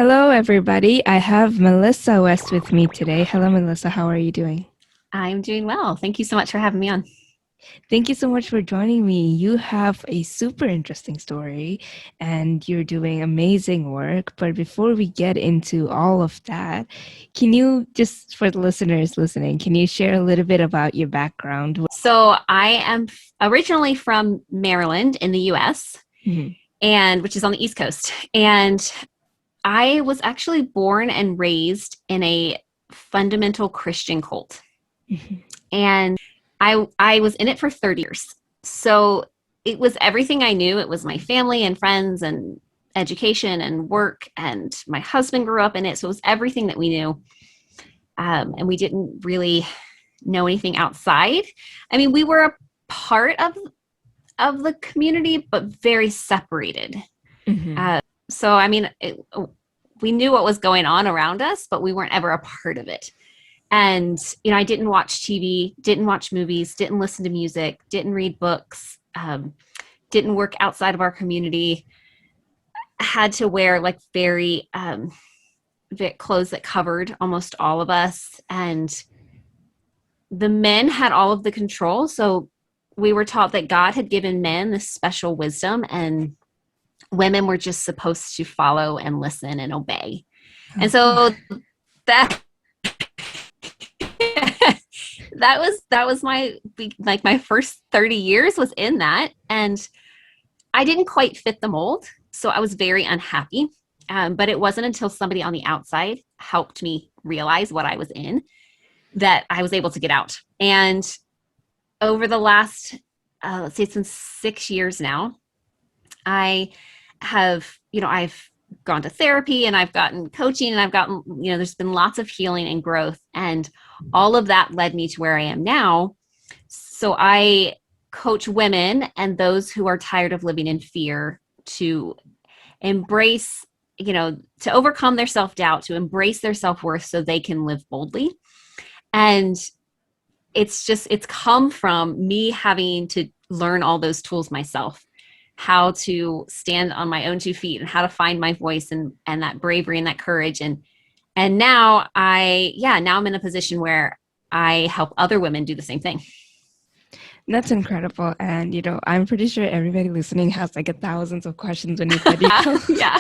Hello, everybody. I have Melissa West with me today. Hello, Melissa. How are you doing? I'm doing well. Thank you so much for having me on. Thank you so much for joining me. You have a super interesting story and you're doing amazing work. But before we get into all of that, can you just, for the listeners listening, can you share a little bit about your background? So, I am originally from Maryland in the US, Mhm, and which is on the East Coast. And I was actually born and raised in a fundamental Christian cult. mhm, And I was in it for 30 years. So, it was everything I knew. It was my family and friends and education and work, and my husband grew up in it. So, it was everything that we knew. And we didn't really know anything outside. I mean, we were a part of the community, but very separated. mhm. So, I mean, we knew what was going on around us, but we weren't ever a part of it. And I didn't watch TV, didn't watch movies, didn't listen to music, didn't read books, didn't work outside of our community. Had to wear like very clothes that covered almost all of us, and the men had all of the control. So we were taught that God had given men this special wisdom, and women were just supposed to follow and listen and obey. And Oh, so that that was my first 30 years was in that, and I didn't quite fit the mold, so I was very unhappy. But it wasn't until somebody on the outside helped me realize what I was in that I was able to get out. And over the last, let's say it's been 6 years now, I I've gone to therapy and I've gotten coaching and I've gotten, there's been lots of healing and growth. And all of that led me to where I am now. So I coach women and those who are tired of living in fear to embrace, to overcome their self doubt, to embrace their self worth so they can live boldly. And it's come from me having to learn all those tools myself, how to stand on my own 2 feet and how to find my voice and that bravery and that courage. And now now I'm in a position where I help other women do the same thing. that's incredible. And, I'm pretty sure everybody listening has like thousands of questions when you said you come. Yeah.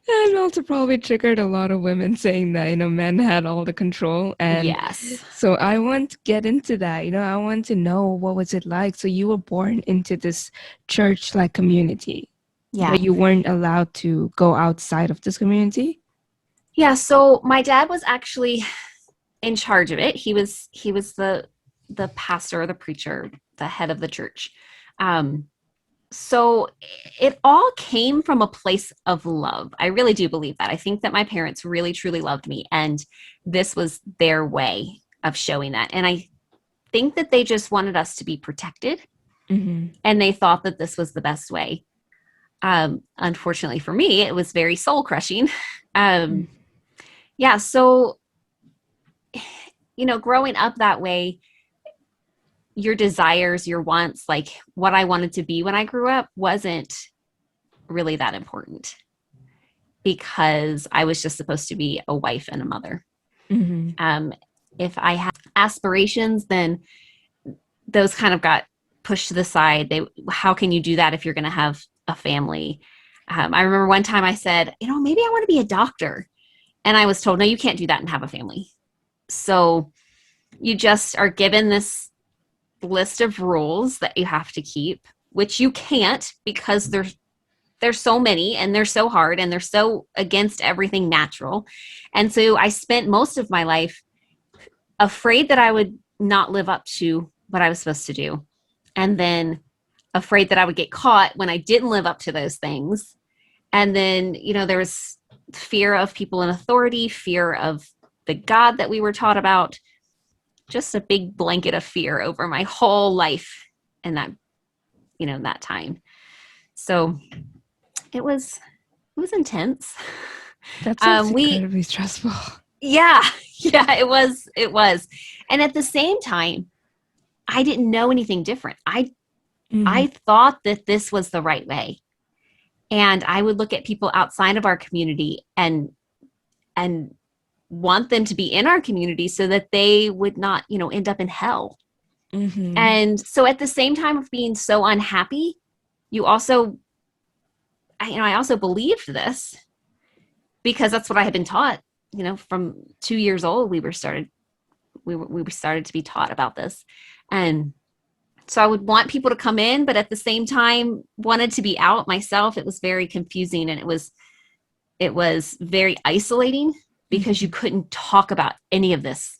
And also probably triggered a lot of women saying that, men had all the control. And Yes. so I want to get into that. I want to know what was it like. So you were born into this church-like community, Yeah. but you weren't allowed to go outside of this community? Yeah. So my dad was actually in charge of it. He was the pastor, the preacher, the head of the church. Um, so it all came from a place of love. I really do believe that. I think that my parents really truly loved me, and this was their way of showing that. And I think that they just wanted us to be protected, Hmm. and they thought that this was the best way. Unfortunately for me, it was very soul crushing. um, yeah. So growing up that way, your desires, your wants, like what I wanted to be when I grew up, wasn't really that important because I was just supposed to be a wife and a mother. Hmm. Um, if I had aspirations, then those kind of got pushed to the side. How can you do that if you're going to have a family? I remember one time I said, maybe I want to be a doctor. And I was told, no, you can't do that and have a family. So you just are given this list of rules that you have to keep, which you can't because there's so many and they're so hard and they're so against everything natural. And so I spent most of my life afraid that I would not live up to what I was supposed to do. And then afraid that I would get caught when I didn't live up to those things. And then, there was fear of people in authority, fear of the God that we were taught about, just a big blanket of fear over my whole life in that time. So it was intense. That sounds We incredibly stressful. Yeah, yeah, it was. And at the same time, I didn't know anything different. I Hmm. thought that this was the right way. And I would look at people outside of our community and want them to be in our community so that they would not, end up in hell. Mm-hmm. And so at the same time of being so unhappy, you also, I also believed this because that's what I had been taught, from 2 years old, we were started to be taught about this. And so I would want people to come in, but at the same time wanted to be out myself. It was very confusing, and it was very isolating because you Mm-hmm. couldn't talk about any of this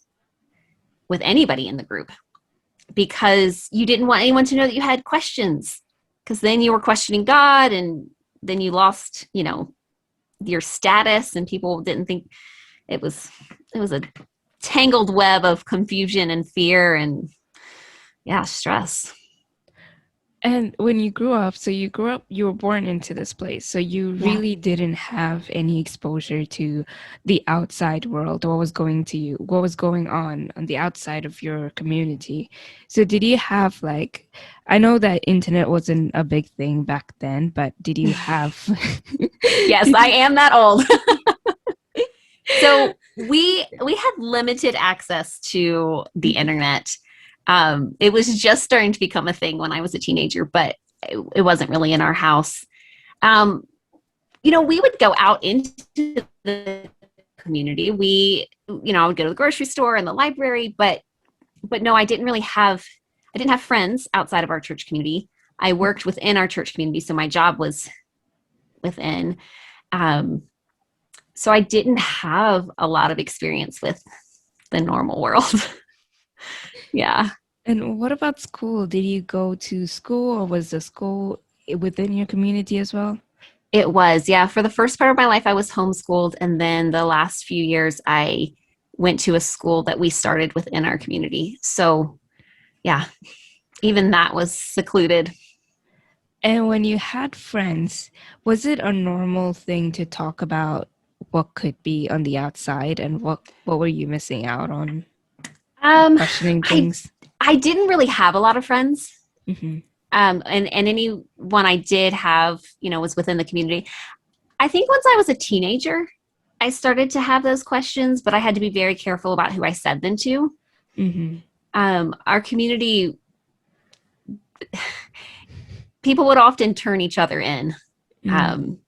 with anybody in the group because you didn't want anyone to know that you had questions, because then you were questioning God, and then you lost, your status, and people didn't think it was a tangled web of confusion and fear and, yeah, stress. And when you grew up, so you grew up, you were born into this place, so you Yeah. really didn't have any exposure to the outside world, what was going on the outside of your community. So did you have like, I know that internet wasn't a big thing back then, but did you have, Yes, did I you? am that old. So we had limited access to the internet. It was just starting to become a thing when I was a teenager, but it wasn't really in our house. Um, we would go out into the community. I would go to the grocery store and the library, but no, I didn't have friends outside of our church community. I worked within our church community, so my job was within. Um, so I didn't have a lot of experience with the normal world. Yeah. And what about school? Did you go to school, or was the school within your community as well? It was, yeah. For the first part of my life, I was homeschooled. And then the last few years, I went to a school that we started within our community. So, yeah, even that was secluded. And when you had friends, was it a normal thing to talk about what could be on the outside, and what were you missing out on, Um, questioning I things? I didn't really have a lot of friends. Hmm. And anyone I did have, was within the community. I think once I was a teenager, I started to have those questions, but I had to be very careful about who I said them to. Hmm. Our community, people would often turn each other in, Mm. um,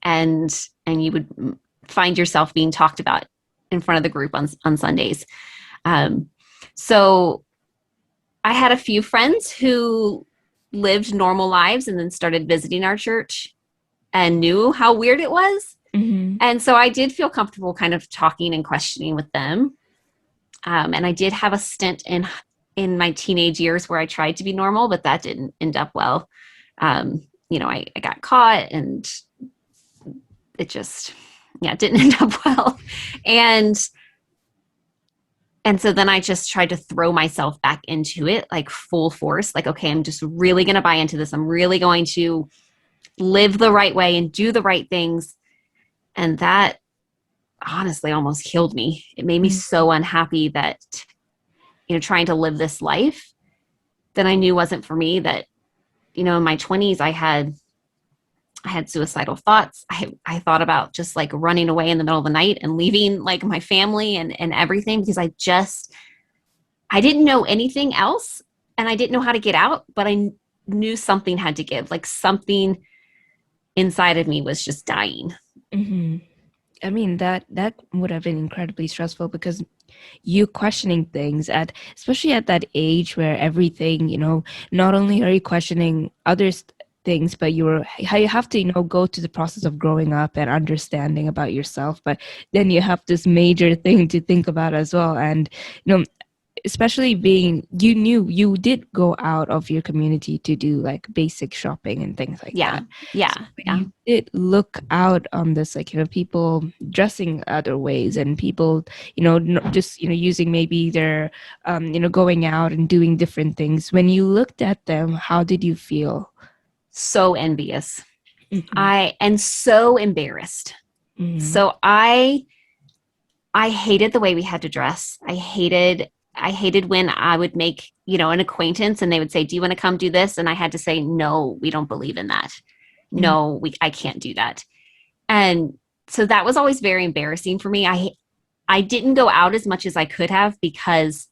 and you would find yourself being talked about in front of the group on Sundays. Um, so I had a few friends who lived normal lives and then started visiting our church and knew how weird it was. Hmm. And so I did feel comfortable kind of talking and questioning with them. And I did have a stint in my teenage years where I tried to be normal, but that didn't end up well. I got caught, and it just, yeah, it didn't end up well. And and so then I just tried to throw myself back into it like full force. Like, okay, I'm just really going to buy into this. I'm really going to live the right way and do the right things. And that honestly almost killed me. It made me so unhappy that, trying to live this life that I knew wasn't for me, that, in my 20s, I had suicidal thoughts. I thought about just like running away in the middle of the night and leaving like my family and everything, because I didn't know anything else, and I didn't know how to get out, but I knew something had to give. Like something inside of me was just dying. Hmm. I mean, that would have been incredibly stressful, because you questioning things especially at that age where everything, not only are you questioning others things, but how you have to, go to the process of growing up and understanding about yourself, but then you have this major thing to think about as well. And especially being, you did go out of your community to do like basic shopping and things like Yeah. that. Yeah. So when Yeah. you did look out on this, like, people dressing other ways, and people, just, using maybe their, going out and doing different things, when you looked at them, how did you feel? So envious. Hmm. I and so embarrassed. Hmm. So I hated the way we had to dress. I hated when I would make, an acquaintance and they would say, "Do you want to come do this?" And I had to say, "No, we don't believe in that." Mm, no, I can't do that. And so that was always very embarrassing for me. I didn't go out as much as I could have because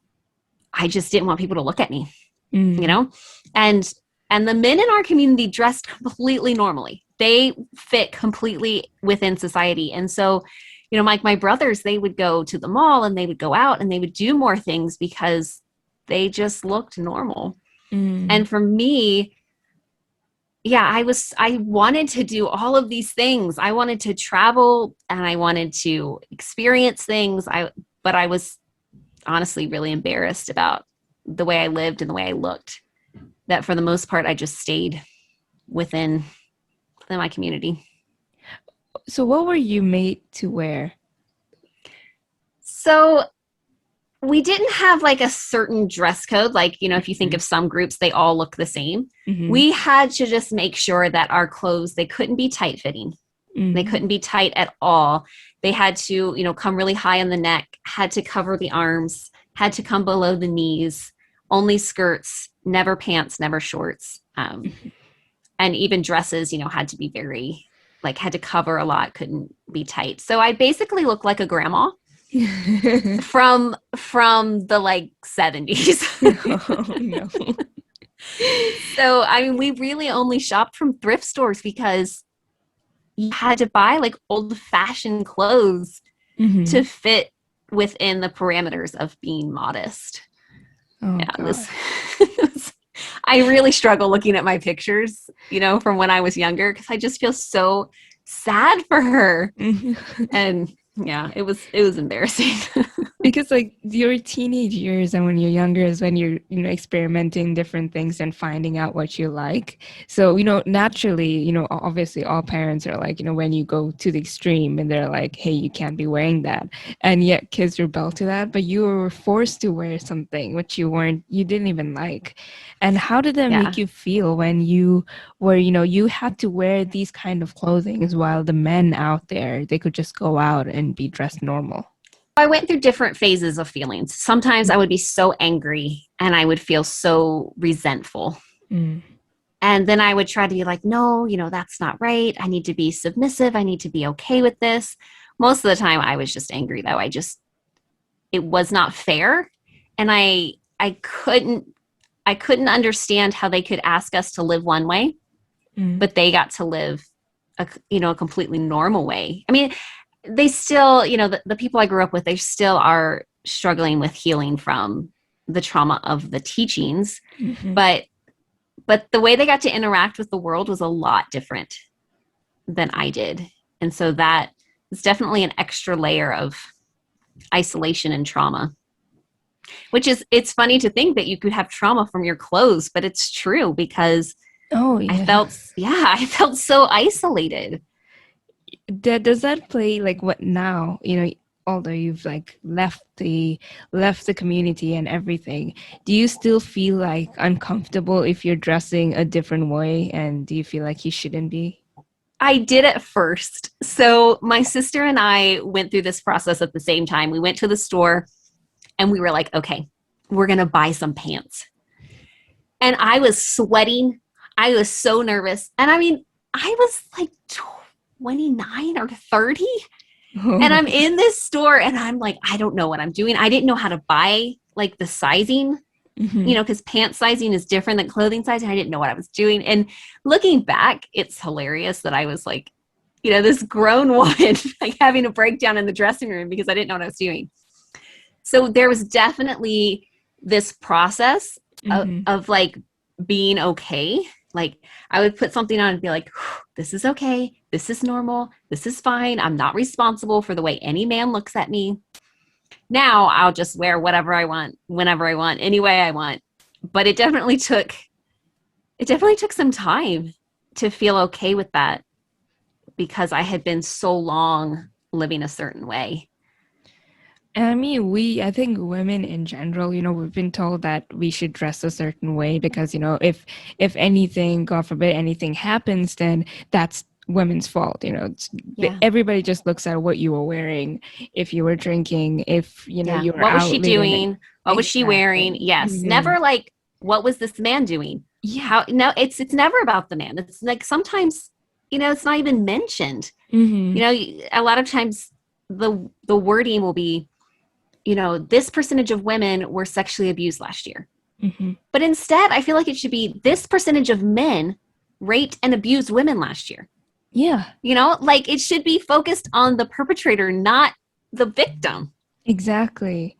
I just didn't want people to look at me, you mm, know? And the men in our community dressed completely normally. They fit completely within society. And so, like my brothers, they would go to the mall and they would go out and they would do more things because they just looked normal. mm. And for me, yeah, I wanted to do all of these things. I wanted to travel and I wanted to experience things. But I was honestly really embarrassed about the way I lived and the way I looked. That for the most part I just stayed within my community. So what were you made to wear? So we didn't have like a certain dress code. Like, if you think Mm, of some groups, they all look the same. mhm, We had to just make sure that our clothes, they couldn't be tight fitting. They mm. couldn't be tight at all. They had to, come really high on the neck, had to cover the arms, had to come below the knees, only skirts, never pants, never shorts. And even dresses, had to be very, like, had to cover a lot, couldn't be tight. So I basically looked like a grandma from the like 70s. Oh no. So I mean, we really only shopped from thrift stores because you had to buy like old fashioned clothes to Mhm. fit within the parameters of being modest. Oh Yeah, God. I really struggle looking at my pictures, from when I was younger because I just feel so sad for her. And yeah, it was embarrassing. Because like your teenage years and when you're younger is when you're experimenting different things and finding out what you like. So naturally, obviously all parents are like, when you go to the extreme and they're like, hey, you can't be wearing that, and yet kids rebel to that, but you were forced to wear something which you didn't even like. And how did that Yeah. make you feel when you were, you had to wear these kind of clothing while the men out there, they could just go out and be dressed normal? I went through different phases of feelings. Sometimes I would be so angry and I would feel so resentful. Mm. And then I would try to be like, no, that's not right. I need to be submissive. I need to be okay with this. Most of the time I was just angry though. It was not fair. And I couldn't understand how they could ask us to live one way, Mm. but they got to live a completely normal way. I mean, they still, the people I grew up with, they still are struggling with healing from the trauma of the teachings, Mhm. but the way they got to interact with the world was a lot different than I did. And so that is definitely an extra layer of isolation and trauma, which is, it's funny to think that you could have trauma from your clothes, but it's true because Oh I yeah. felt, yeah, I felt so isolated. Does that play like what now? Although you've like left the community and everything, do you still feel like uncomfortable if you're dressing a different way? And do you feel like you shouldn't be? I did at first. So my sister and I went through this process at the same time. We went to the store and we were like, okay, we're going to buy some pants. And I was sweating. I was so nervous. And I mean, I was like 29 or 30. And Oh. I'm in this store and I'm like, I don't know what I'm doing. I didn't know how to buy like the sizing, Mhm. because pant sizing is different than clothing sizing. I didn't know what I was doing. And looking back, it's hilarious that I was like, this grown woman like having a breakdown in the dressing room because I didn't know what I was doing. So there was definitely this process Mhm. of like being okay. Like I would put something on and be like, this is okay. This is normal. This is fine. I'm not responsible for the way any man looks at me. Now I'll just wear whatever I want, whenever I want, any way I want. But it definitely took some time to feel okay with that because I had been so long living a certain way. And I mean, I think women in general, we've been told that we should dress a certain way because, if anything, God forbid, anything happens, then that's women's fault. Yeah. Everybody just looks at what you were wearing, if you were drinking, if, Yeah. you were What was out she late at night. doing? What was she wearing? Exactly. Yes. Mhm. Never like, what was this man doing? Yeah. How, no, it's never about the man. It's like sometimes it's not even mentioned. Mm-hmm. A lot of times the wording will be, this percentage of women were sexually abused last year. Mm-hmm. But instead, I feel like it should be this percentage of men raped and abused women last year. Yeah, Like it should be focused on the perpetrator, not the victim. exactly.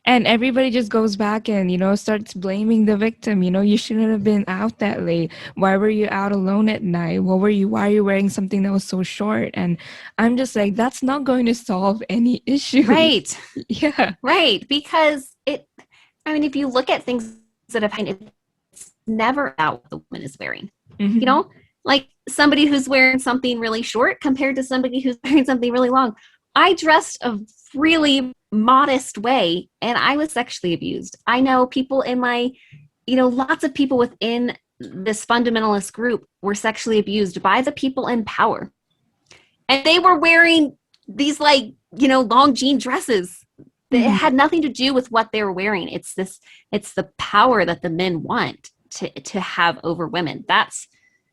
And everybody just goes back and, starts blaming the victim. You shouldn't have been out that late. Why were you out alone at night? Why are you wearing something that was so short? And I'm just like, that's not going to solve any issues. Right. Yeah. Right. Because I mean, if you look at things that have happened, it's never about what the woman is wearing. You Hmm. know, like somebody who's wearing something really short compared to somebody who's wearing something really long. I dressed a really modest way and I was sexually abused. I know people in lots of people within this fundamentalist group were sexually abused by the people in power. And they were wearing these long jean dresses. It Hmm. had nothing to do with what they were wearing. It's the power that the men want to have over women. That's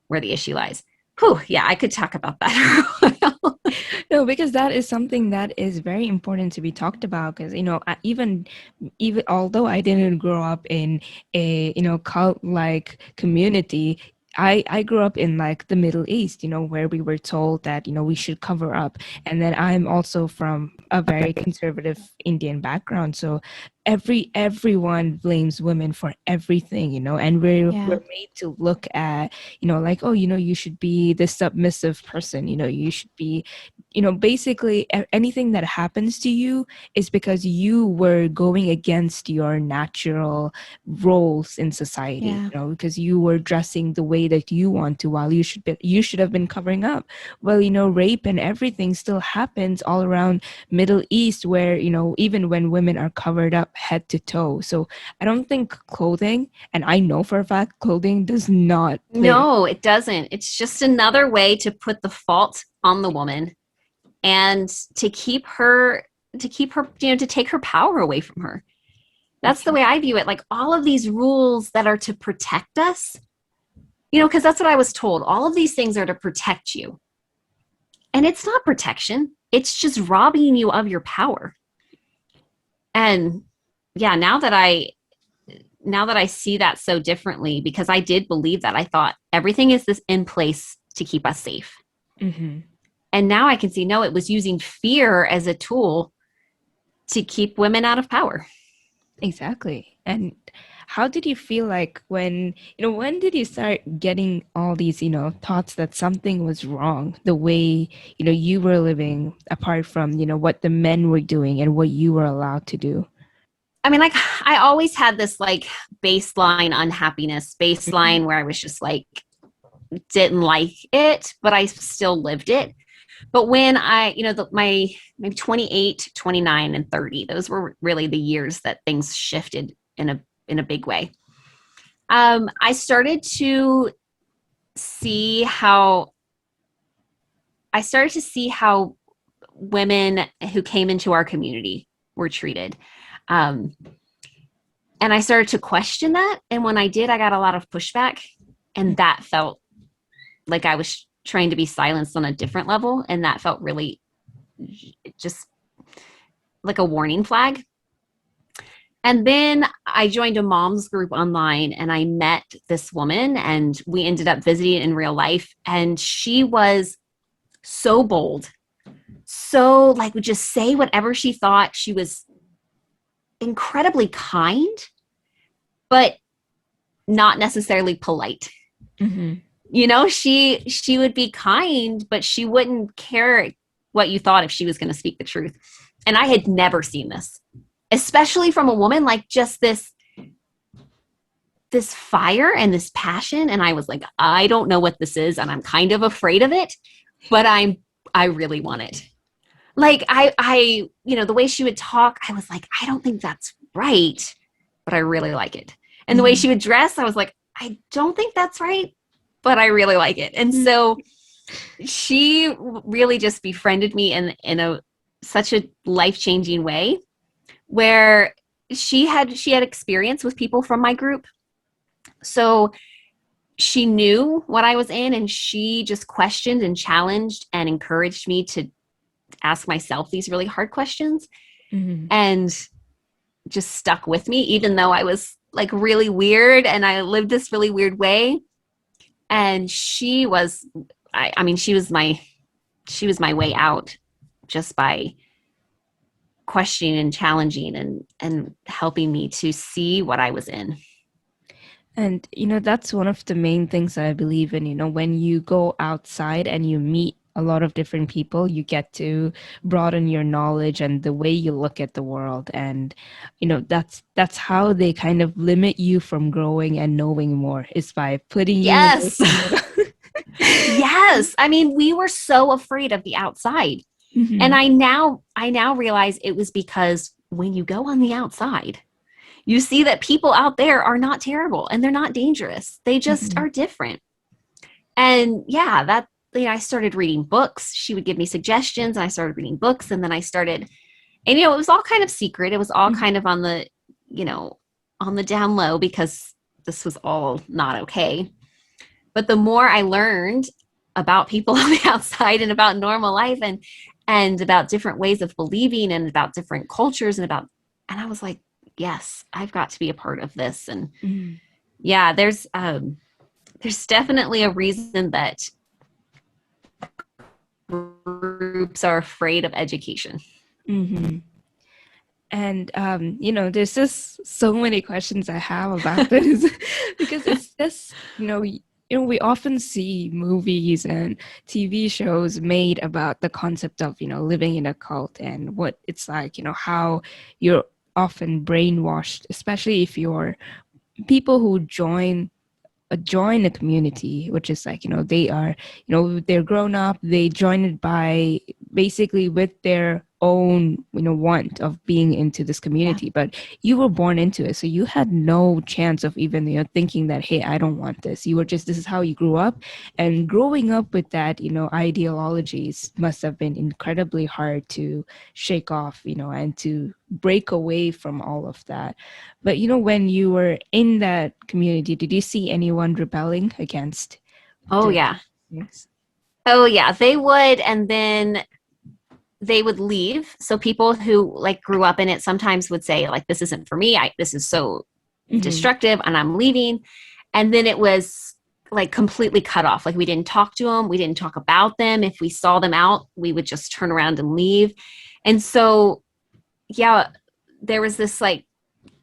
where the issue lies. Whew, yeah, I could talk about that. No, because that is something that is very important to be talked about. Because even although I didn't grow up in a cult like community, I grew up in like the Middle East, where we were told that we should cover up. And then I'm also from a very conservative Indian background, so everyone blames women for everything, and we're Yeah. made to look at like, oh, you should be the submissive person, you should be basically anything that happens to you is because you were going against your natural roles in society, Yeah. because you were dressing the way that you want to while you should have been covering up. Well, rape and everything still happens all around Middle East where, even when women are covered up head to toe. So I don't think clothing, and I know for a fact clothing does not play. No, it doesn't. It's just another way to put the fault on the woman and to take her power away from her. That's the way I view it. Like all of these rules that are to protect us, because that's what I was told. All of these things are to protect you. And it's not protection. It's just robbing you of your power. And yeah, now that I see that so differently, because I did believe that, I thought everything is this in place to keep us safe. Mm-hmm. And now I can see, no, it was using fear as a tool to keep women out of power. Exactly. And how did you feel like when did you start getting all these, thoughts that something was wrong, the way, you were living apart from, what the men were doing and what you were allowed to do? I mean, like I always had this like baseline unhappiness, baseline where I was just like, didn't like it, but I still lived it. But when my maybe 28, 29, and 30, those were really the years that things shifted in a big way. I started to see how women who came into our community were treated. Um, and I started to question that. And when I did, I got a lot of pushback. And that felt like I was trying to be silenced on a different level. And that felt really just like a warning flag. And then I joined a mom's group online and I met this woman and we ended up visiting in real life. And she was so bold, so like would just say whatever she thought. She was incredibly kind, but not necessarily polite. Mm-hmm. She would be kind, but she wouldn't care what you thought if she was going to speak the truth. And I had never seen this, especially from a woman, like just this fire and this passion. And I was like, I don't know what this is, and I'm kind of afraid of it, but I really want it. Like the way she would talk, I was like, I don't think that's right, but I really like it. And the way Mm-hmm. she would dress, I was like, I don't think that's right, but I really like it. And so she really just befriended me in a such a life-changing way, where she had experience with people from my group. So she knew what I was in, and she just questioned and challenged and encouraged me to ask myself these really hard questions, Hmm. and just stuck with me, even though I was like really weird and I lived this really weird way. And she was, I mean, she was my way out, just by questioning and challenging and helping me to see what I was in. And, that's one of the main things that I believe in. When you go outside and you meet a lot of different people, you get to broaden your knowledge and the way you look at the world. And, that's how they kind of limit you from growing and knowing more, is by putting you away Yes. from it. Yes. I mean, we were so afraid of the outside. And Hmm. I now realize it was because when you go on the outside, you see that people out there are not terrible and they're not dangerous. They just Hmm. are different. And yeah, I started reading books. She would give me suggestions, and I started reading books, and then I started, and it was all kind of secret. It was all kind of on the, you know, on the down low, because this was all not okay. But the more I learned about people on the outside and about normal life, and about different ways of believing and about different cultures, and I was like, yes, I've got to be a part of this. And Hmm. yeah, there's definitely a reason that groups are afraid of education. Hmm. And there's just so many questions I have about this because it's just, we often see movies and TV shows made about the concept of, living in a cult and what it's like, how you're often brainwashed, especially if you're people who join a community, which is like, they are, they're grown up, they join it by basically with their own, want of being into this Yeah. community, but you were born into it. So you had no chance of even, thinking that, hey, I don't want this. You were just, this is how you grew up. And growing up with that, ideologies must have been incredibly hard to shake off, and to break away from all of that. But when you were in that community, did you see anyone rebelling against Oh, the yeah. things? Oh, yeah. They would. And then they would leave. So people who like grew up in it sometimes would say, like, this isn't for me. This is so Hmm. destructive, and I'm leaving. And then it was like completely cut off. Like, we didn't talk to them. We didn't talk about them. If we saw them out, we would just turn around and leave. And so, yeah, there was this like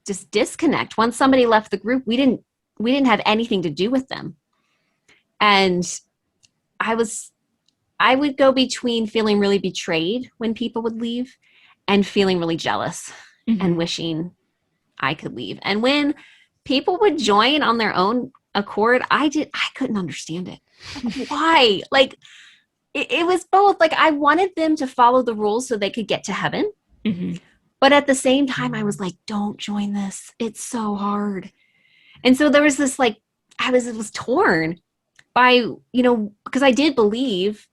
just disconnect. Once somebody left the group, we didn't have anything to do with them. And I was I would go between feeling really betrayed when people would leave and feeling really jealous and Hmm. wishing I could leave. And when people would join on their own accord, I couldn't understand it. Like, why? Like, it was both. Like, I wanted them to follow the rules so they could get to heaven. Hmm. But at the same time, I was like, don't join this. It's so hard. And so there was this like, I was torn by, because I did believe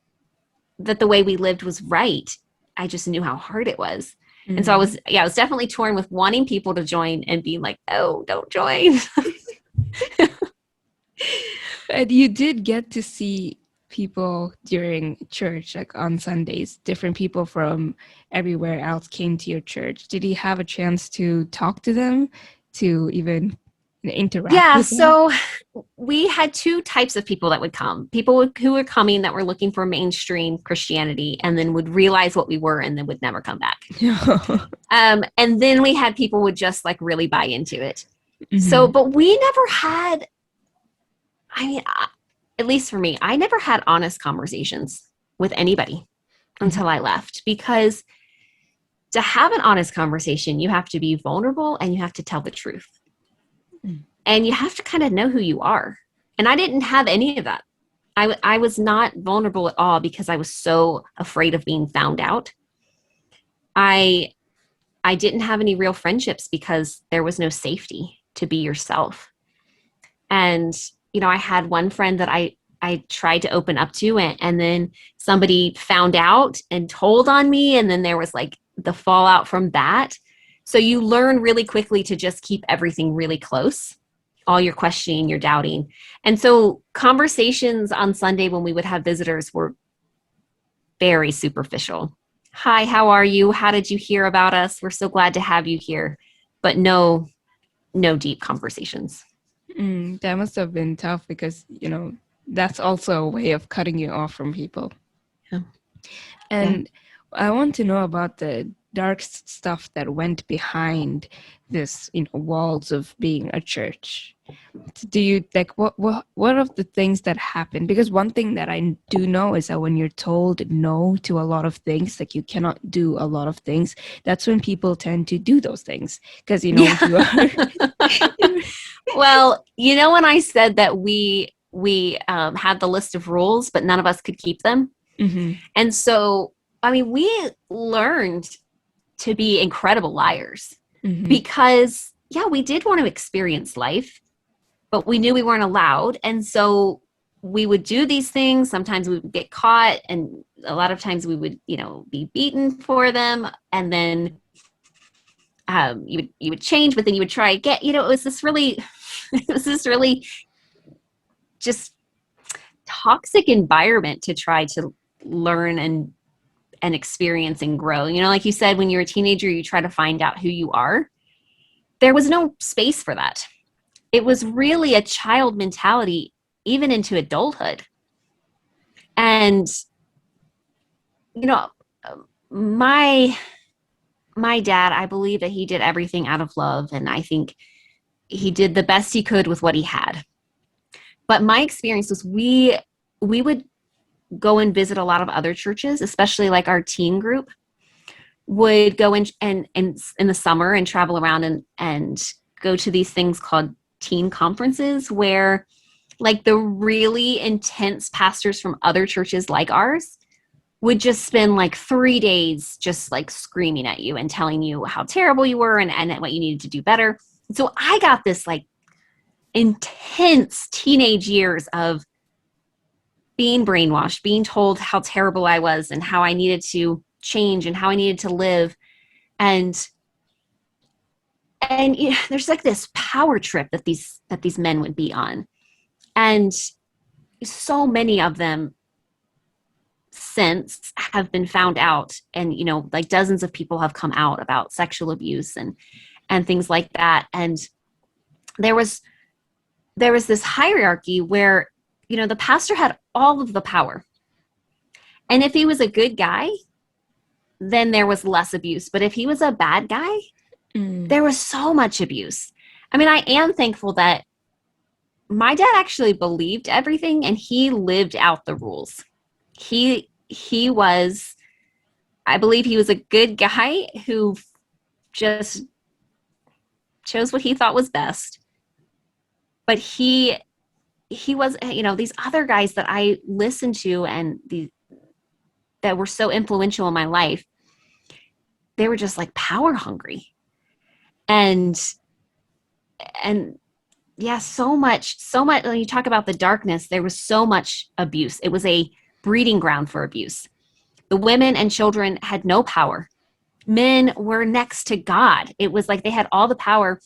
that the way we lived was right. I just knew how hard it was. And so Hmm. I was definitely torn with wanting people to join and being like, oh, don't join. And you did get to see people during church, like on Sundays, different people from everywhere else came to your church. Did you have a chance to talk to them, to even interact Yeah. with them? So we had two types of people that would come, people who were coming that were looking for mainstream Christianity and then would realize what we were and then would never come back. And then we had people who would just like really buy into it. So, Hmm. but we never had, I mean, at least for me, I never had honest conversations with anybody until I left, because to have an honest conversation, you have to be vulnerable and you have to tell the truth. And you have to kind of know who you are. And I didn't have any of that. I was not vulnerable at all because I was so afraid of being found out. I I didn't have any real friendships because there was no safety to be yourself. And I had one friend that I tried to open up to, and then somebody found out and told on me, and then there was like the fallout from that. So you learn really quickly to just keep everything really close. all your questioning, your doubting. And so conversations on Sunday when we would have visitors were very superficial. Hi, how are you? How did you hear about us? We're so glad to have you here. But no deep conversations. That must have been tough because, that's also a way of cutting you off from people. Yeah. Yeah. And I want to know about the dark stuff that went behind this, walls of being a church. Do you like what of the things that happen? Because one thing that I do know is that when you're told no to a lot of things, like you cannot do a lot of things, that's when people tend to do those things. Because you Yeah. are. Well, when I said that we had the list of rules, but none of us could keep them. Hmm. And so, I mean, we learned to be incredible liars Hmm. because, yeah, we did want to experience life, but we knew we weren't allowed. And so we would do these things. Sometimes we would get caught, and a lot of times we would, be beaten for them. And then you would change, but then you would try again. It was this really, it was this really just toxic environment to try to learn and experience and grow. Like you said, when you're a teenager, you try to find out who you are. There was no space for that. It was really a child mentality, even into adulthood. And, you know, my my dad, I believe that he did everything out of love. And I think he did the best he could with what he had. But my experience was we would go and visit a lot of other churches, especially like our teen group would go in in the summer and travel around and go to these things called teen conferences where like the really intense pastors from other churches like ours would just spend like 3 days just like screaming at you and telling you how terrible you were and what you needed to do better. So I got this like intense teenage years of being brainwashed, being told how terrible I was and how I needed to change and how I needed to live. And there's like this power trip that these men would be on. And so many of them since have been found out, and like dozens of people have come out about sexual abuse and things like that. And there was this hierarchy where the pastor had all of the power, and if he was a good guy, then there was less abuse. But if he was a bad guy, Mm. there was so much abuse. I mean, I am thankful that my dad actually believed everything and he lived out the rules. He was, I believe he was a good guy who just chose what he thought was best. But he was, these other guys that I listened to and that were so influential in my life, they were just like power hungry. And and yeah, so much when you talk about the darkness, there was so much abuse. It was a breeding ground for abuse. The women and children had no power. Men were next to God. It was like they had all the power.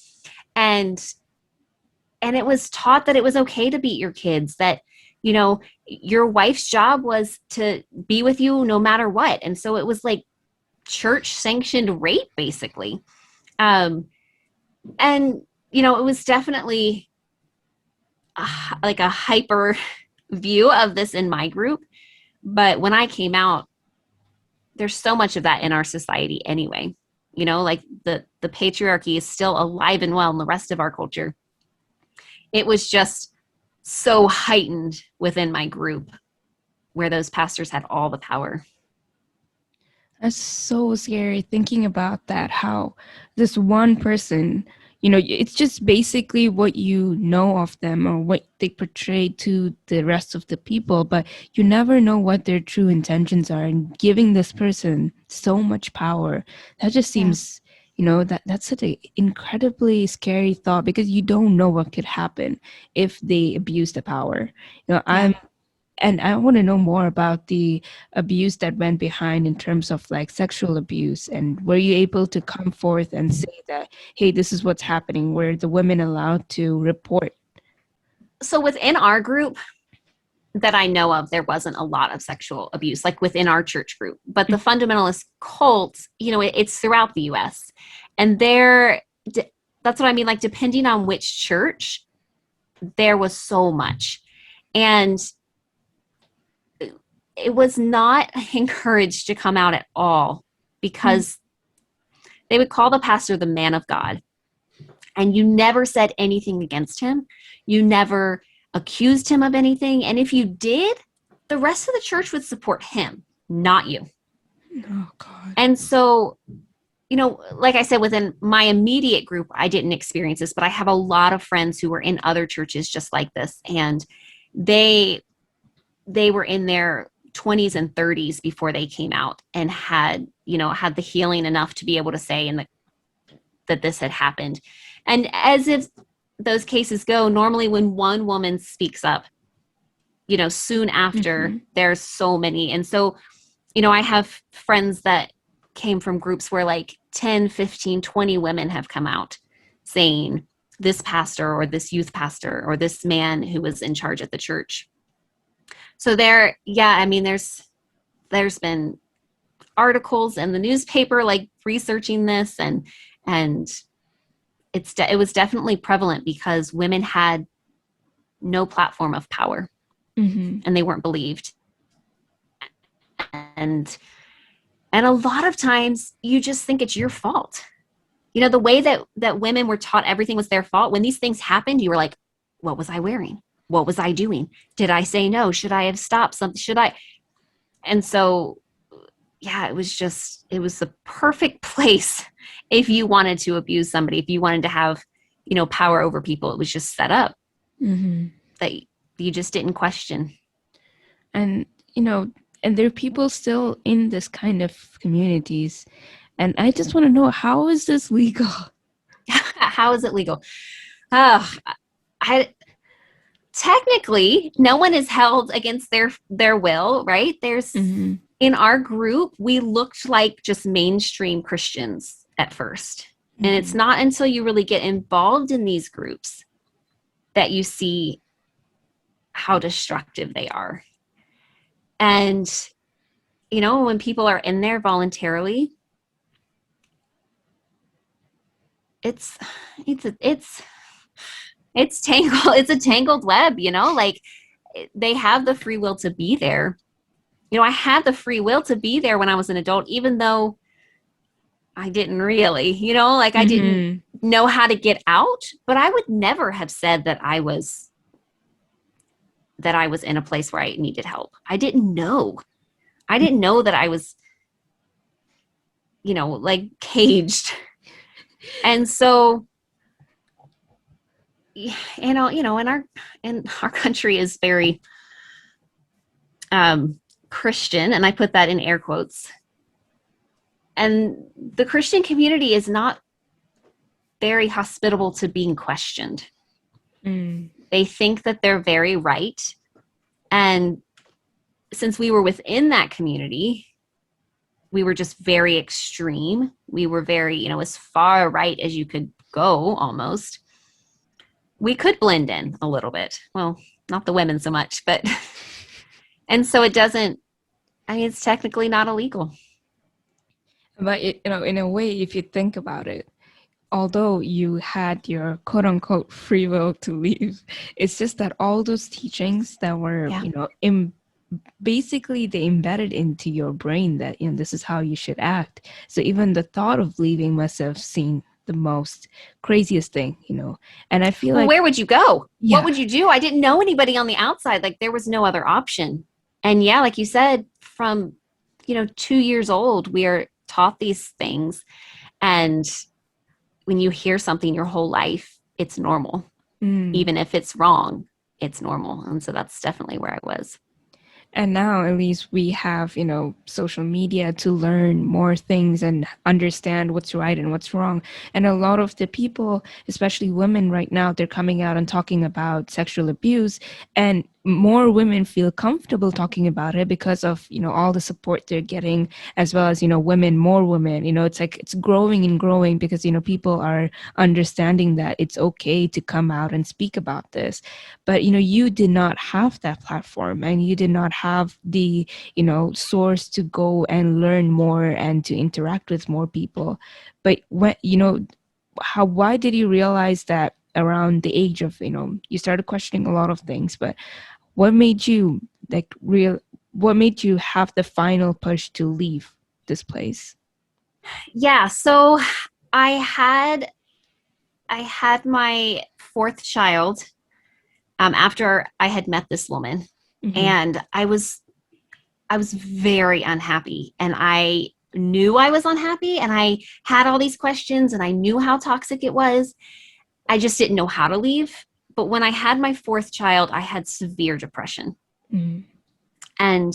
And and it was taught that it was okay to beat your kids, that your wife's job was to be with you no matter what. And so it was like church sanctioned rape basically. Um and it was definitely like a hyper view of this in my group. But when I came out, there's so much of that in our society anyway. Like the patriarchy is still alive and well in the rest of our culture. It was just so heightened within my group where those pastors had all the power. That's so scary thinking about that, how this one person, it's just basically what you know of them or what they portray to the rest of the people, but you never know what their true intentions are. And giving this person so much power, that just Yeah. seems, that's such an incredibly scary thought because you don't know what could happen if they abuse the power. Yeah. And I want to know more about the abuse that went behind in terms of like sexual abuse. And were you able to come forth and say that, hey, this is what's happening? Were the women allowed to report? So within our group that I know of, there wasn't a lot of sexual abuse, like within our church group. But the fundamentalist cult, it's throughout the US. And that's what I mean. Like, depending on which church, there was so much. And it was not encouraged to come out at all because they would call the pastor the man of God. And you never said anything against him. You never accused him of anything. And if you did, the rest of the church would support him, not you. Oh, God. And so, like I said, within my immediate group, I didn't experience this, but I have a lot of friends who were in other churches just like this. And they were in their 20s and 30s before they came out and had the healing enough to be able to say that this had happened. And as if those cases go, normally when one woman speaks up, soon after, there's so many. And so, I have friends that came from groups where like 10, 15, 20 women have come out saying this pastor or this youth pastor or this man who was in charge at the church. So there's been articles in the newspaper like researching this, and it was definitely prevalent because women had no platform of power and they weren't believed. And a lot of times you just think it's your fault. The way that women were taught everything was their fault. When these things happened, you were like, what was I wearing? What was I doing? Did I say no? Should I have stopped something? Should I? And so, yeah, it was the perfect place if you wanted to abuse somebody, if you wanted to have, power over people. It was just set up that you just didn't question. And, and there are people still in this kind of communities. And I just want to know, how is this legal? How is it legal? Technically, no one is held against their will, right? There's in our group, we looked like just mainstream Christians at first. And it's not until you really get involved in these groups that you see how destructive they are. And, when people are in there voluntarily, it's tangled. It's a tangled web, like they have the free will to be there. I had the free will to be there when I was an adult, even though I didn't really, I didn't know how to get out, but I would never have said that I was in a place where I needed help. I didn't know that I was, like caged. And so, and our country is very Christian, and I put that in air quotes. And the Christian community is not very hospitable to being questioned. They think that they're very right. And since we were within that community, we were just very extreme. We were very, as far right as you could go almost. We could blend in a little bit. Well, not the women so much, but, and so it's technically not illegal. But, in a way, if you think about it, although you had your quote unquote free will to leave, it's just that all those teachings that were, basically they embedded into your brain that, this is how you should act. So even the thought of leaving must have seemed the most craziest thing, and I feel like, where would you go? Yeah. What would you do? I didn't know anybody on the outside. Like, there was no other option. And yeah, like you said, from, 2 years old, we are taught these things. And when you hear something your whole life, it's normal. Even if it's wrong, it's normal. And so that's definitely where I was. And now at least we have, social media to learn more things and understand what's right and what's wrong. And a lot of the people, especially women right now, they're coming out and talking about sexual abuse. And more women feel comfortable talking about it because of, all the support they're getting, as well as, more women, it's like it's growing and growing because, people are understanding that it's okay to come out and speak about this. But, you did not have that platform, and you did not have the, source to go and learn more and to interact with more people. But when, why did you realize that around the age of, you started questioning a lot of things, but what made you what made you have the final push to leave this place? Yeah, so I had I had my fourth child after I had met this woman, Mm-hmm. and I was very unhappy, and I knew I was unhappy, and I had all these questions, and I knew how toxic it was. I just didn't know how to leave. But when I had my fourth child, I had severe depression, Mm-hmm. and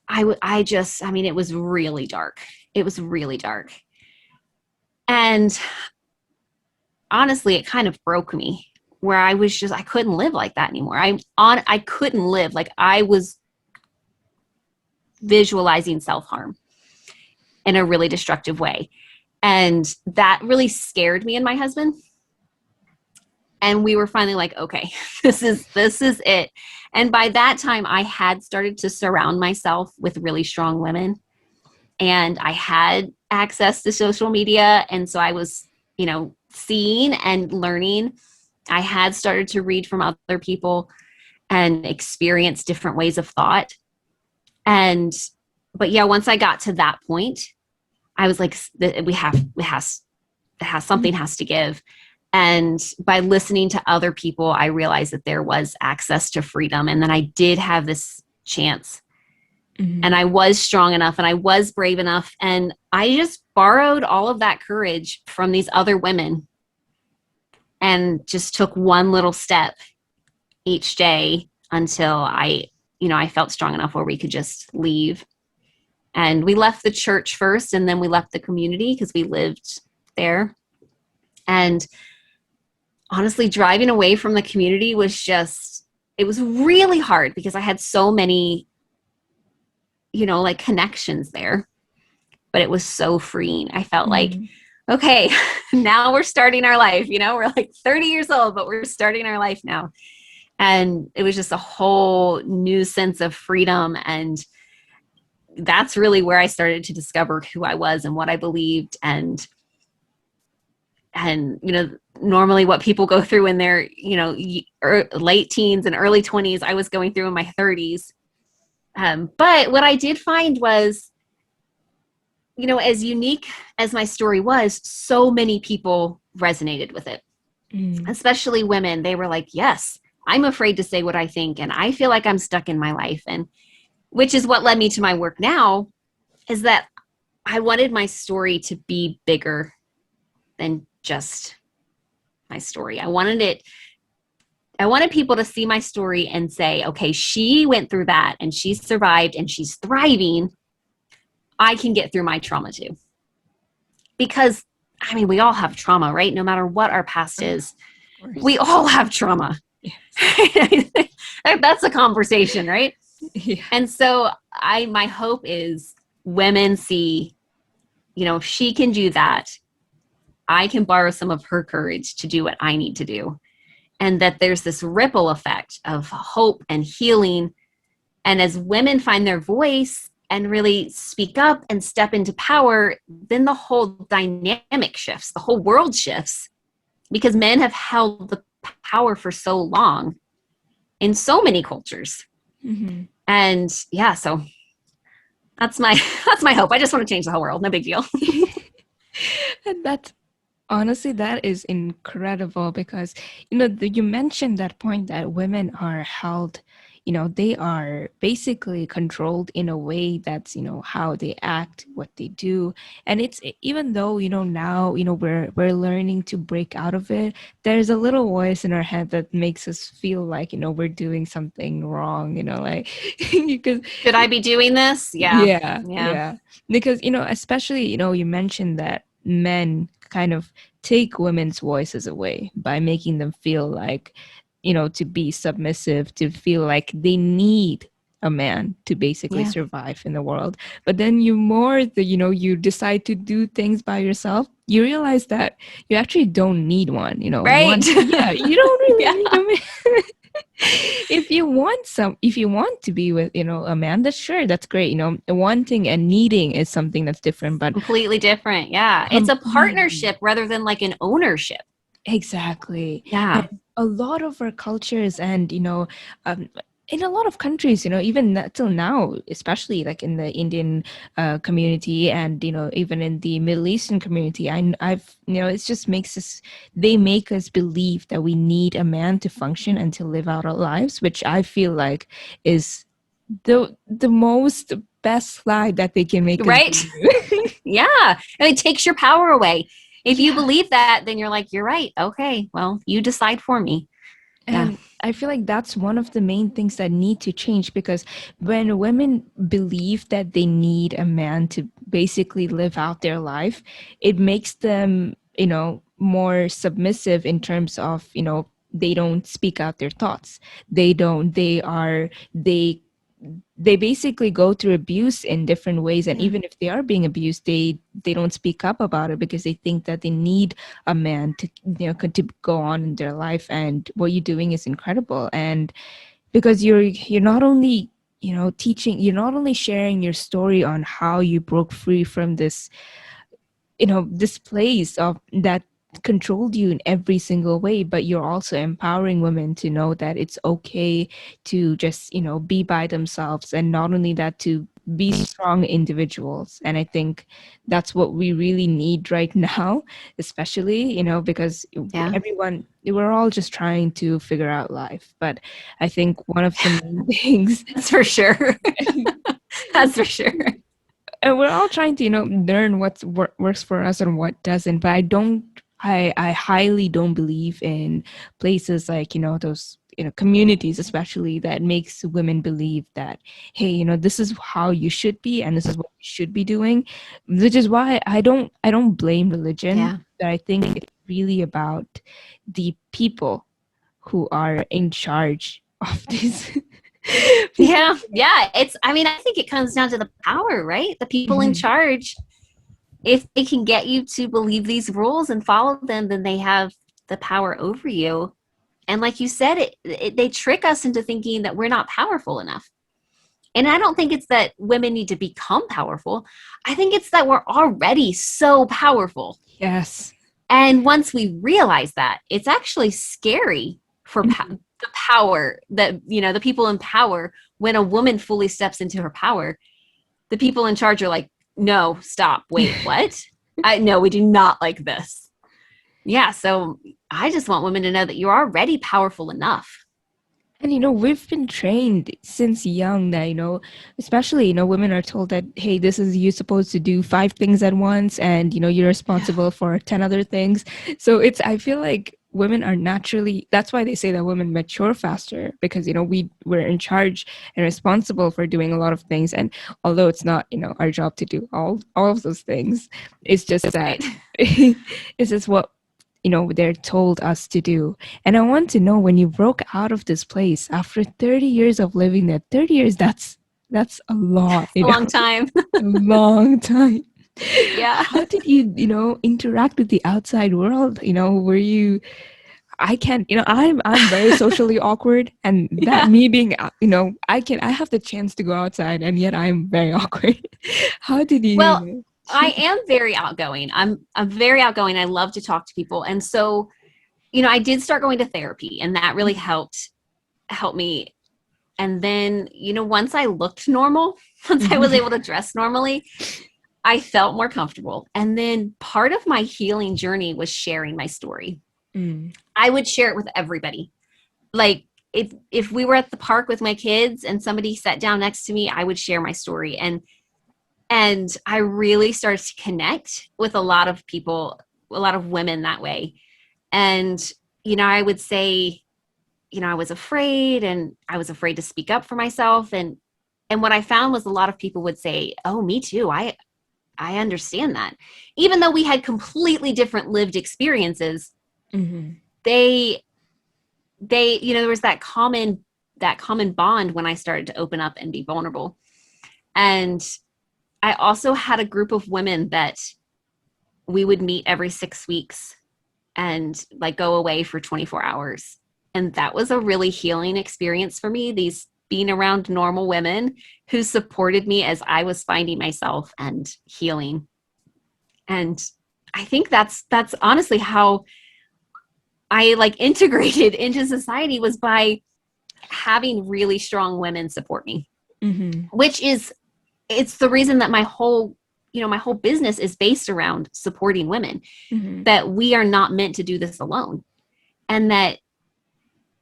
I mean, it was really dark. It was really dark, and honestly, it kind of broke me. Where I couldn't live like that anymore. I couldn't live like I was visualizing self harm in a really destructive way. And that really scared me and my husband. And we were finally like, okay, this is it. And by that time I had started to surround myself with really strong women, and I had access to social media, and so I was, seeing and learning. I had started to read from other people and experience different ways of thought. And but yeah, once I got to that point, I was like, something has to give. And by listening to other people, I realized that there was access to freedom, and then I did have this chance, Mm-hmm. and I was strong enough, and I was brave enough, and I just borrowed all of that courage from these other women and just took one little step each day until I felt strong enough where we could just leave. And we left the church first, and then we left the community because we lived there. And honestly, driving away from the community was just, it was really hard because I had so many, like connections there, but it was so freeing. I felt like, Mm-hmm. okay, now we're starting our life. We're like 30 years old, but we're starting our life now. And it was just a whole new sense of freedom. And that's really where I started to discover who I was and what I believed. And normally what people go through in their late teens and early 20s, I was going through in my 30s. But what I did find was, as unique as my story was, so many people resonated with it, Mm-hmm. especially women. They were like, yes, I'm afraid to say what I think, and I feel like I'm stuck in my life. And which is what led me to my work now, is that I wanted my story to be bigger than just my story. I wanted people to see my story and say, okay, she went through that and she survived and she's thriving. I can get through my trauma too. Because I mean, we all have trauma, right? No matter what our past is, Of course. we all have trauma. Yes. That's a conversation, right? Yeah. And so my hope is women see, if she can do that, I can borrow some of her courage to do what I need to do. And that there's this ripple effect of hope and healing. And as women find their voice and really speak up and step into power, then the whole dynamic shifts, the whole world shifts, because men have held the power for so long in so many cultures. Mm-hmm. And yeah, so that's my that's my hope. I just want to change the whole world. No big deal. And that's honestly, that is incredible because, you mentioned that point that women are held, they are basically controlled in a way that's, how they act, what they do. And it's even though, now, we're learning to break out of it, there's a little voice in our head that makes us feel like, we're doing something wrong, like, because Should I be doing this? Yeah. yeah, Yeah. yeah. Because, especially, you mentioned that men kind of take women's voices away by making them feel like to be submissive, to feel like they need a man to basically Yeah. survive in the world. But then you decide to do things by yourself, you realize that you actually don't need one. Right. Yeah, you don't really Yeah. need a man. If you want to be with a man, that's sure, that's great. Wanting and needing is something that's different, but Completely different. Yeah. It's a completely. partnership rather than like an ownership. Exactly. Yeah. And a lot of our cultures and, um, in a lot of countries, even till now, especially like in the Indian community and, even in the Middle Eastern community, I've, it just they make us believe that we need a man to function and to live out our lives, which I feel like is the most best lie that they can make us Right. believe. Yeah. And it takes your power away. If you Yeah. believe that, then you're like, you're right. Okay. Well, you decide for me. Yeah. And I feel like that's one of the main things that need to change, because when women believe that they need a man to basically live out their life, it makes them, more submissive in terms of, they don't speak out their thoughts. They basically go through abuse in different ways, and Yeah. even if they are being abused, they don't speak up about it because they think that they need a man to to go on in their life. And what you're doing is incredible, and because you're not only teaching, you're not only sharing your story on how you broke free from this place of that controlled you in every single way, but you're also empowering women to know that it's okay to just be by themselves, and not only that, to be strong individuals. And I think that's what we really need right now, especially because Yeah. we're all just trying to figure out life. But I think one of the main things, That's for sure. That's for sure. and we're all trying to learn works for us and what doesn't. But I highly don't believe in places like those communities, especially, that makes women believe that, hey, this is how you should be and this is what you should be doing. Which is why I don't blame religion, Yeah. but I think it's really about the people who are in charge of these people. Yeah. Yeah. I mean, I think it comes down to the power, right? The people in Mhm. charge, if they can get you to believe these rules and follow them, then they have the power over you. And like you said, they trick us into thinking that we're not powerful enough. And I don't think it's that women need to become powerful. I think it's that we're already so powerful. Yes. And once we realize that, it's actually scary for Mhm. the power that, the people in power, when a woman fully steps into her power, the people in charge are like, no, stop, wait, what? I no, we do not like this. Yeah. So I just want women to know that you're already powerful enough. And we've been trained since young that, especially, women are told that, hey, this is you supposed to do 5 things at once, and you're Yeah. responsible for 10 other things. So I feel like women are naturally, that's why they say that women mature faster, because we're in charge and responsible for doing a lot of things. And although it's not, our job to do all of those things, it's just that Right. it's just what they're told us to do. And I want to know, when you broke out of this place after 30 years of living there, 30 years, that's a lot, A long time. a long time. Yeah. How did you, interact with the outside world? Were you, I can't, I'm very socially awkward, and that Yeah. me being, I have the chance to go outside, and yet I'm very awkward. How did Well, you? I am very outgoing. I'm very outgoing. I love to talk to people. And so, I did start going to therapy, and that really helped me. And then, once I looked normal, once I was able to dress normally, I felt more comfortable. And then part of my healing journey was sharing my story. Mm. I would share it with everybody. Like if we were at the park with my kids and somebody sat down next to me, I would share my story. And I really started to connect with a lot of people, a lot of women that way. And I would say, I was afraid, and I was afraid to speak up for myself. And what I found was a lot of people would say, "Oh, me too. I understand that." Even though we had completely different lived experiences, Mhm. they they, there was that common bond when I started to open up and be vulnerable. And I also had a group of women that we would meet every 6 weeks and like go away for 24 hours. And that was a really healing experience for me. These being around normal women who supported me as I was finding myself and healing. And I think that's honestly how I like integrated into society, was by having really strong women support me, Mm-hmm. which is, it's the reason that my whole business is based around supporting women, Mm-hmm. that we are not meant to do this alone. And that,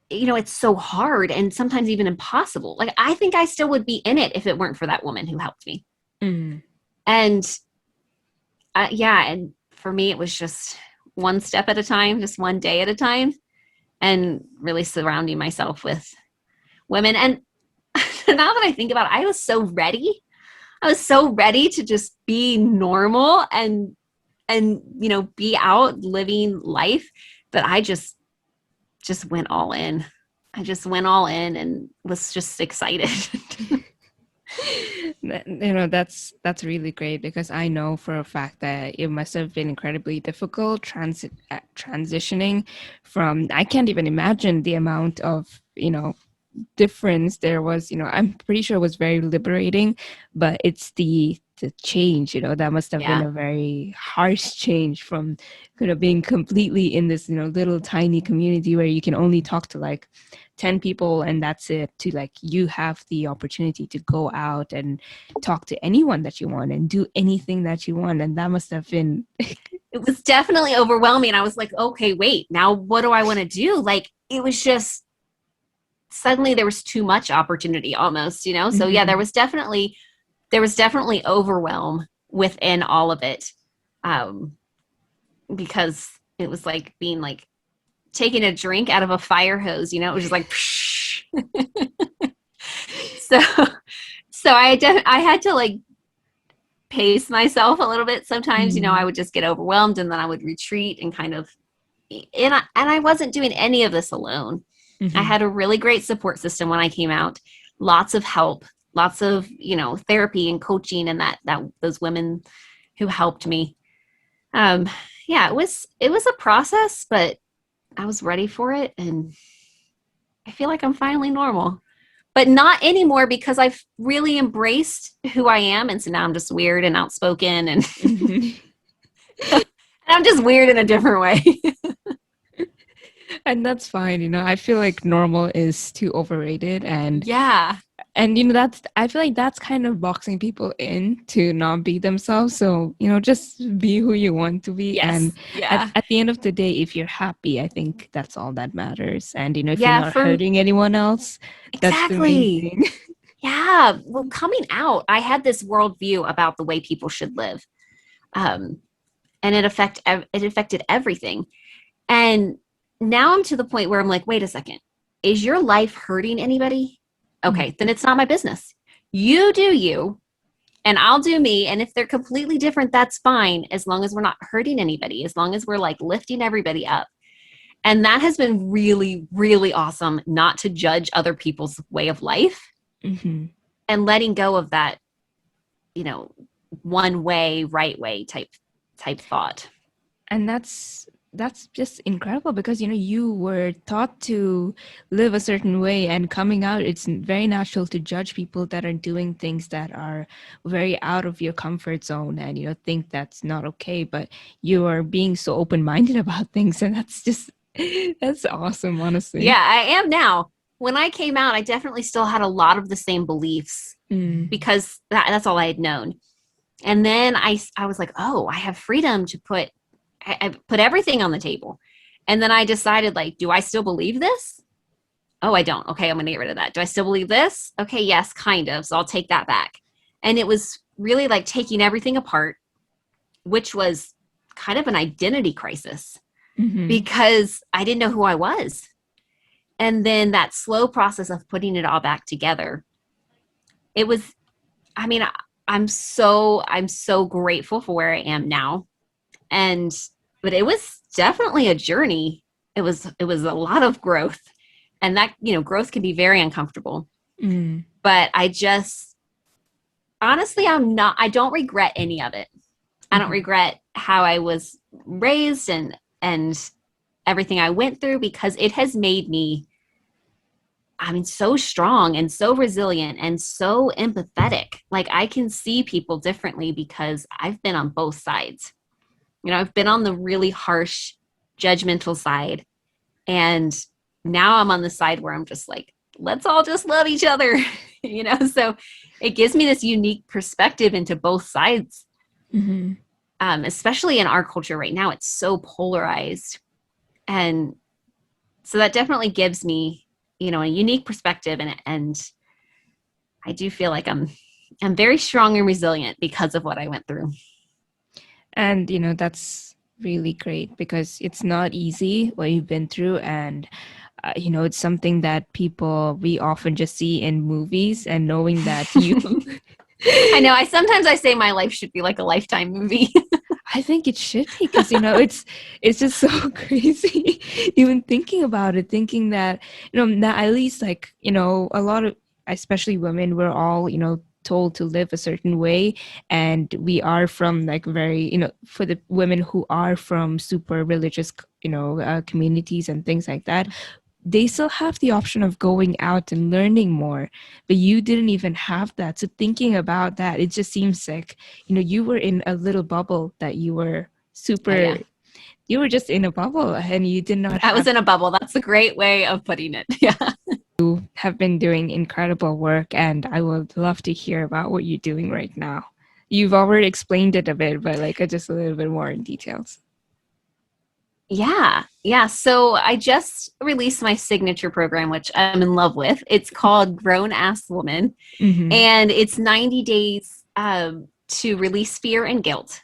it's so hard and sometimes even impossible. Like, I think I still would be in it if it weren't for that woman who helped me. Mm-hmm. And yeah, and for me, it was just one step at a time, just one day at a time, and really surrounding myself with women. And now that I think about it, I was so ready. I was so ready to just be normal and be out living life, that I just went all in. I just went all in and was just excited. That's really great, because I know for a fact that it must have been incredibly difficult transitioning from. I can't even imagine the amount of difference there was. I'm pretty sure it was very liberating, but it's the change, that must have been Yeah. a very harsh change from being completely in this little tiny community where you can only talk to like 10 people and that's it, to like you have the opportunity to go out and talk to anyone that you want and do anything that you want. And that must have been It was definitely overwhelming. I was like, okay, wait, now what do I want to do? Like, it was just, suddenly there was too much opportunity almost. So yeah, Mhm. there was definitely overwhelm within all of it. Um, because it was like being like taking a drink out of a fire hose. It was just like, so, I had to like pace myself a little bit sometimes. I Mm. would just get overwhelmed and then I would retreat and kind of, and I wasn't doing any of this alone. I Mhm. had a really great support system when I came out, lots of help, lots of, therapy and coaching, and that those women who helped me. Um, yeah, it was a process, but I was ready for it, and I feel like I'm finally normal. But not anymore, because I've really embraced who I am, and so now I'm just weird and outspoken, and, Mhm. and I'm just weird in a different way. And that's fine. I feel like normal is too overrated, Yeah. and that's, I feel like that's kind of boxing people in to not be themselves. So just be who you want to be, and Yes. Yeah. at the end of the day, if you're happy, I think that's all that matters. And if you're Yeah. not hurting anyone else, that's the main Exactly. thing. Yeah. Well, coming out, I had this worldview about the way people should live, um, and it affected everything. And now I'm to the point where I'm like, wait a second, is your life hurting anybody? Okay, then it's not my business. You do you, and I'll do me. And if they're completely different, that's fine, as long as we're not hurting anybody, as long as we're like lifting everybody up. And that has been really, really awesome, not to judge other people's way of life, Hmm. and letting go of that, you know, one way, right way type thought. And that's just incredible, because you were taught to live a certain way, and coming out, it's very natural to judge people that are doing things that are very out of your comfort zone, and think that's not okay. But you are being so open-minded about things, and that's just that's awesome, honestly. Yeah, I am now. When I came out, I definitely still had a lot of the same beliefs, Mm. because that's all I had known. And then I was like, oh, I have freedom to I put everything on the table. And then I decided, like, do I still believe this? Oh, I don't. Okay, I'm going to get rid of that. Do I still believe this? Okay, yes, kind of. So I'll take that back. And it was really like taking everything apart, which was kind of an identity crisis, Hmm. because I didn't know who I was. And then that slow process of putting it all back together, it was, I mean, I'm so grateful for where I am now. And but it was definitely a journey. It was a lot of growth. And that, growth can be very uncomfortable. Mm. But I just, honestly, I don't regret any of it. I don't Mhm. regret how I was raised and everything I went through, because it has made me, I mean, so strong and so resilient and so empathetic. Like, I can see people differently because I've been on both sides. I've been on the really harsh, judgmental side. And now I'm on the side where I'm just like, let's all just love each other. So it gives me this unique perspective into both sides. Mhm. Especially in our culture right now, it's so polarized. And so that definitely gives me, a unique perspective. And I do feel like I'm very strong and resilient because of what I went through. And that's really great because it's not easy what you've been through, and it's something that people we often just see in movies, and knowing that you I know. I sometimes say my life should be like a Lifetime movie. I think it should be because it's just so crazy even thinking about it, thinking that that at least like a lot of, especially women, we're all told to live a certain way, and we are from like very for the women who are from super religious communities and things like that, they still have the option of going out and learning more, but you didn't even have that. So thinking about that, it just seems like you were in a little bubble, that you were Oh, super, yeah. you were just in a bubble and you did not I was have in a bubble. That's a great way of putting it. Yeah. have been doing incredible work, and I would love to hear about what you're doing right now. You've already explained it a bit, but like just a little bit more in details. Yeah. Yeah. So I just released my signature program, which I'm in love with. It's called Grown Ass Woman, Mm-hmm. and it's 90 days to release fear and guilt,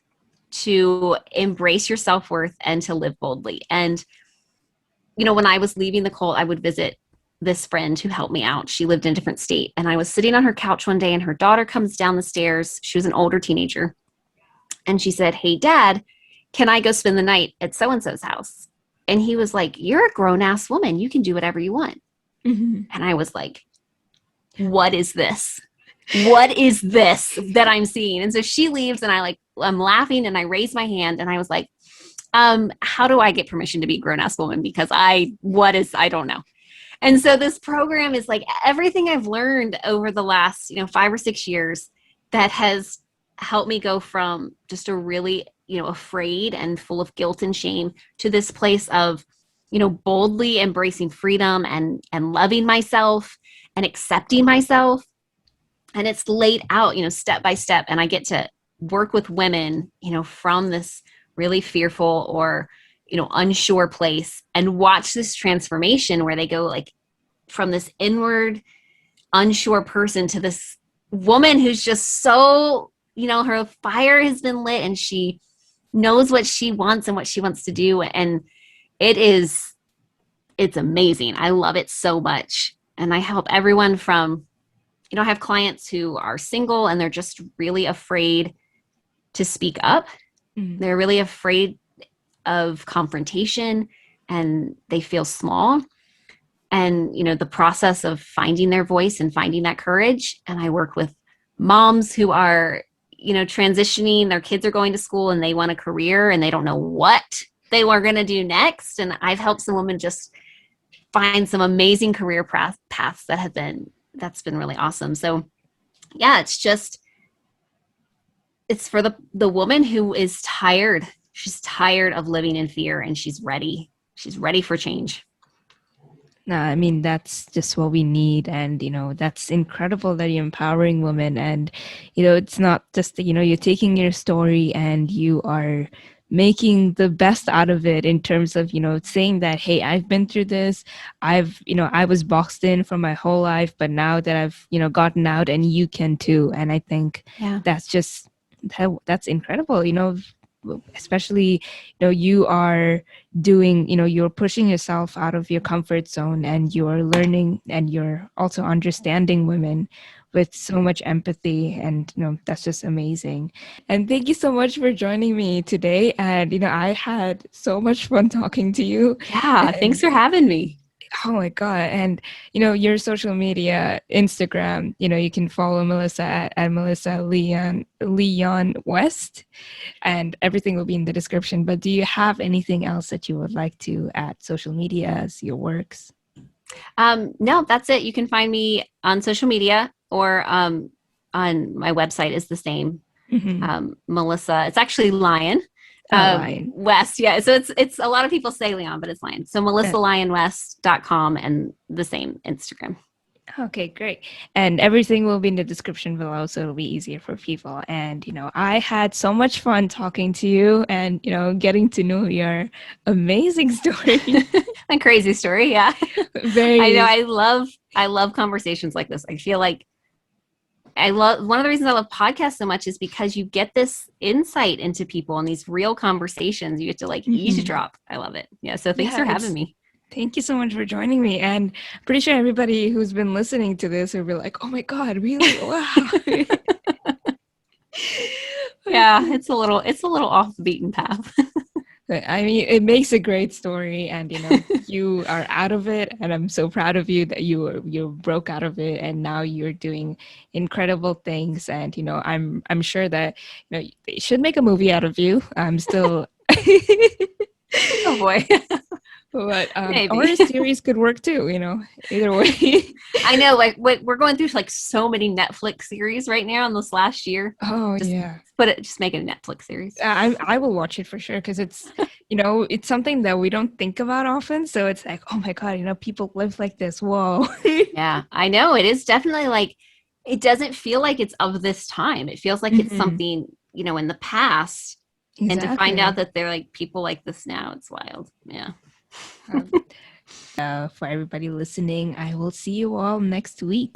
to embrace your self worth, and to live boldly. And, when I was leaving the cult, I would visit this friend who helped me out. She lived in a different state. And I was sitting on her couch one day, and her daughter comes down the stairs. She was an older teenager. And she said, "Hey, Dad, can I go spend the night at so and so's house?" And he was like, "You're a grown ass woman. You can do whatever you want." Mm-hmm. And I was like, "What is this? What is this that I'm seeing?" And so she leaves, and I'm laughing, and I raise my hand, and I was like, how do I get permission to be a grown ass woman? Because I don't know. And so this program is like everything I've learned over the last, 5 or 6 years that has helped me go from just a really, afraid and full of guilt and shame to this place of, boldly embracing freedom and loving myself and accepting myself. And it's laid out, step by step. And I get to work with women, from this really fearful or, unsure place, and watch this transformation where they go like from this inward, unsure person to this woman who's just so, her fire has been lit and she knows what she wants and what she wants to do. And it is, it's amazing. I love it so much. And I help everyone from, I have clients who are single and they're just really afraid to speak up. Mm-hmm. They're really afraid of confrontation and they feel small. And, the process of finding their voice and finding that courage. And I work with moms who are, transitioning, their kids are going to school and they want a career and they don't know what they were going to do next. And I've helped some women just find some amazing career paths that's been really awesome. So yeah, it's for the woman who is tired. She's tired of living in fear and she's ready for change. No, I mean, that's just what we need. And, that's incredible that you're empowering women. And, it's not just, you're taking your story and you are making the best out of it in terms of, saying that, hey, I've been through this. I was boxed in for my whole life, but now that I've, gotten out, and you can too. And I think Yeah. that's just, that's incredible, especially, you are doing you're pushing yourself out of your comfort zone, and you're learning, and you're also understanding women with so much empathy, and that's just amazing. And thank you so much for joining me today, and I had so much fun talking to you. Yeah. Thanks And for having me. Oh my God. And, your social media, Instagram, you can follow Melissa at Melissa Leon West, and everything will be in the description. But do you have anything else that you would like to add? Social medias, your works? No, that's it. You can find me on social media or on my website is the same. Mm-hmm. Melissa, it's actually Lion Lion. West. Yeah. So it's a lot of people say Leon, but it's Lion. So Uh, melissalionwest.com and the same Instagram. Okay, great. And everything will be in the description below, so it'll be easier for people. And, I had so much fun talking to you and, getting to know your amazing story. A crazy story. Yeah. I know. Very. I love conversations like this. I feel like I love one of the reasons I love podcasts so much is because you get this insight into people and these real conversations you get to like Mhm. eavesdrop. I love it. Yeah. So thanks Yeah, for having me. thank you so much for joining me. And pretty sure everybody who's been listening to this will be like, oh my God, really? Wow. Yeah, it's a little off the beaten path. But, I mean, it makes a great story, and you are out of it, and I'm so proud of you that you broke out of it, and now you're doing incredible things. And I'm sure that they should make a movie out of you. I'm still, Oh boy. but or Maybe. a series could work too. Either way. I know, like we're going through like so many Netflix series right now in this last year. Oh Just yeah. just make it a Netflix series. I will watch it for sure because it's something that we don't think about often. So it's like, oh my God, people live like this. Whoa. Yeah, I know. It is definitely like it doesn't feel like it's of this time. It feels like it's Mhm. something, in the past. And to find out Exactly. that they're like people like this now, it's wild. Yeah. Um, for everybody listening, I will see you all next week.